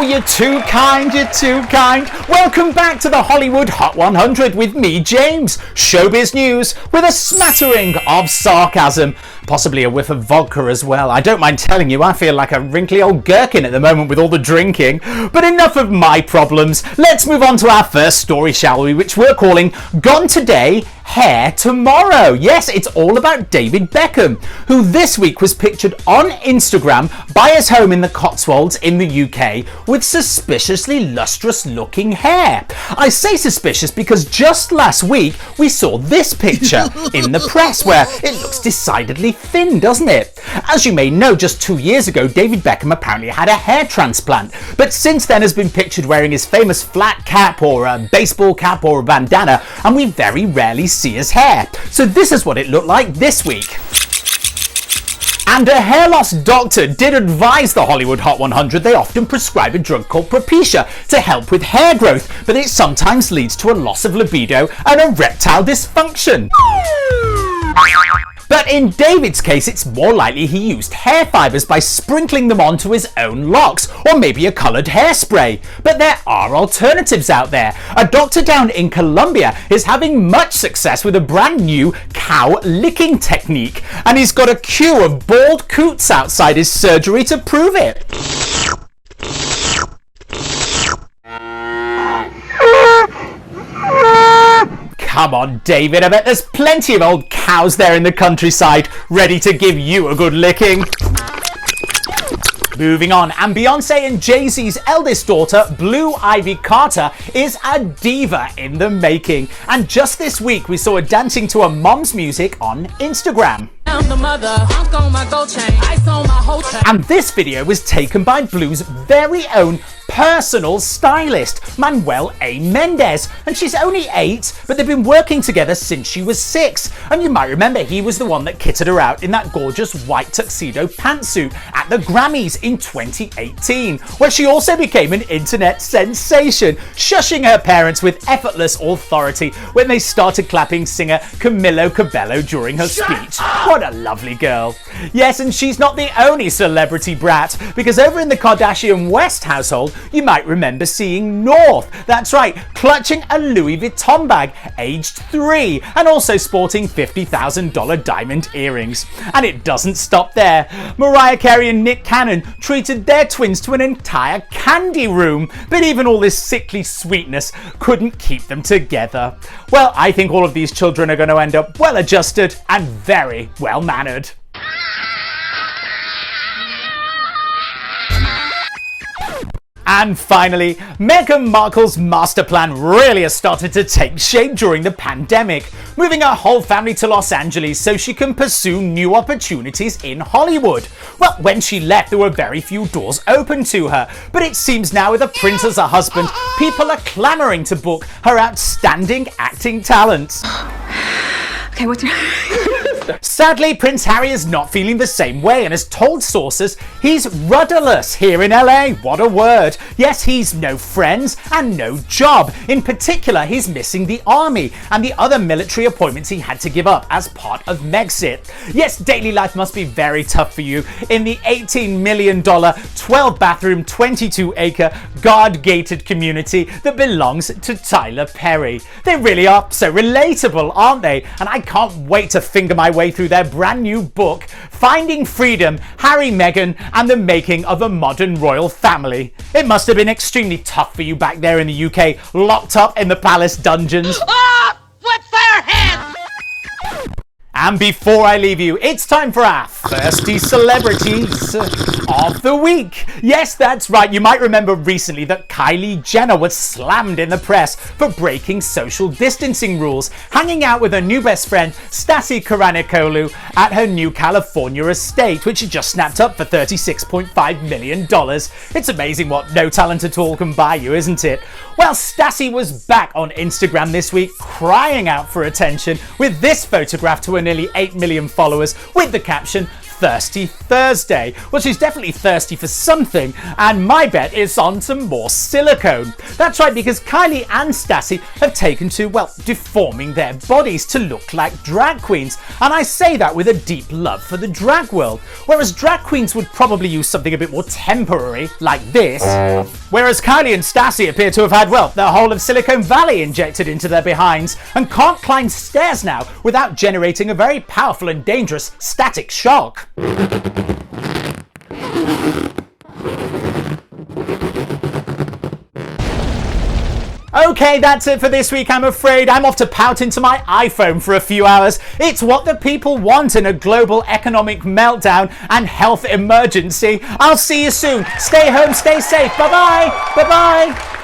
you're too kind, you're too kind. Welcome back to the Hollywood Hot 100 with me, James. Showbiz news with a smattering of sarcasm. Possibly a whiff of vodka as well. I don't mind telling you, I feel like a wrinkly old gherkin at the moment with all the drinking. But enough of my problems. Let's move on to our first story, shall we? Which we're calling Gone Today, Hair Tomorrow. Yes, it's all about David Beckham, who this week was pictured on Instagram by his home in the Cotswolds in the UK with suspiciously lustrous looking hair. I say suspicious because just last week we saw this picture in the press where it looks decidedly thin, doesn't it? As you may know, just 2 years ago David Beckham apparently had a hair transplant, but since then has been pictured wearing his famous flat cap or a baseball cap or a bandana, and we very rarely see his hair. So this is what it looked like this week. And a hair loss doctor did advise the Hollywood Hot 100 they often prescribe a drug called Propecia to help with hair growth, but it sometimes leads to a loss of libido and erectile dysfunction. But in David's case, it's more likely he used hair fibres by sprinkling them onto his own locks, or maybe a coloured hairspray. But there are alternatives out there. A doctor down in Colombia is having much success with a brand new cow licking technique, and he's got a queue of bald coots outside his surgery to prove it. Come on, David, I bet there's plenty of old cows there in the countryside ready to give you a good licking. Moving on, and Beyonce and Jay-Z's eldest daughter, Blue Ivy Carter, is a diva in the making. And just this week, we saw her dancing to her mom's music on Instagram. And this video was taken by Blue's very own personal stylist, Manuel A. Mendez, and she's only 8, but they've been working together since she was 6. And you might remember he was the one that kitted her out in that gorgeous white tuxedo pantsuit at the Grammys in 2018, where she also became an internet sensation, shushing her parents with effortless authority when they started clapping singer Camila Cabello during her speech. What a lovely girl. Yes, and she's not the only celebrity brat, because over in the Kardashian West household, you might remember seeing North. That's right, clutching a Louis Vuitton bag, aged 3, and also sporting $50,000 diamond earrings. And it doesn't stop there. Mariah Carey and Nick Cannon treated their twins to an entire candy room, but even all this sickly sweetness couldn't keep them together. Well, I think all of these children are going to end up well adjusted and very well mannered. And finally, Meghan Markle's master plan really has started to take shape during the pandemic, moving her whole family to Los Angeles so she can pursue new opportunities in Hollywood. Well, when she left, there were very few doors open to her, but it seems now with a prince as a husband, people are clamouring to book her outstanding acting talents. Okay, what's your... Sadly, Prince Harry is not feeling the same way and has told sources he's rudderless here in LA. What a word. Yes, he's no friends and no job. In particular, he's missing the army and the other military appointments he had to give up as part of Megxit. Yes, daily life must be very tough for you in the $18 million, 12-bathroom, 22-acre, guard-gated community that belongs to Tyler Perry. They really are so relatable, aren't they? And I can't wait to finger my way through their brand new book, Finding Freedom, Harry, Meghan, and the Making of a Modern Royal Family. It must have been extremely tough for you back there in the UK, locked up in the palace dungeons. With their hands! And before I leave you, it's time for our thirsty celebrities of the week. Yes, that's right. You might remember recently that Kylie Jenner was slammed in the press for breaking social distancing rules, hanging out with her new best friend, Stassi Karanikolu, at her new California estate, which she just snapped up for $36.5 million. It's amazing what no talent at all can buy you, isn't it? Well, Stassi was back on Instagram this week, crying out for attention with this photograph to her nearly 8 million followers with the caption, Thirsty Thursday. Well, she's definitely thirsty for something, and my bet is on some more silicone. That's right, because Kylie and Stassi have taken to, well, deforming their bodies to look like drag queens. And I say that with a deep love for the drag world. Whereas drag queens would probably use something a bit more temporary, like this. Whereas Kylie and Stassi appear to have had, well, the whole of Silicon Valley injected into their behinds and can't climb stairs now without generating a very powerful and dangerous static shock. Okay, that's it for this week, I'm afraid. I'm off to pout into my iPhone for a few hours. It's what the people want in a global economic meltdown and health emergency. I'll see you soon. Stay home, stay safe. Bye-bye. Bye-bye.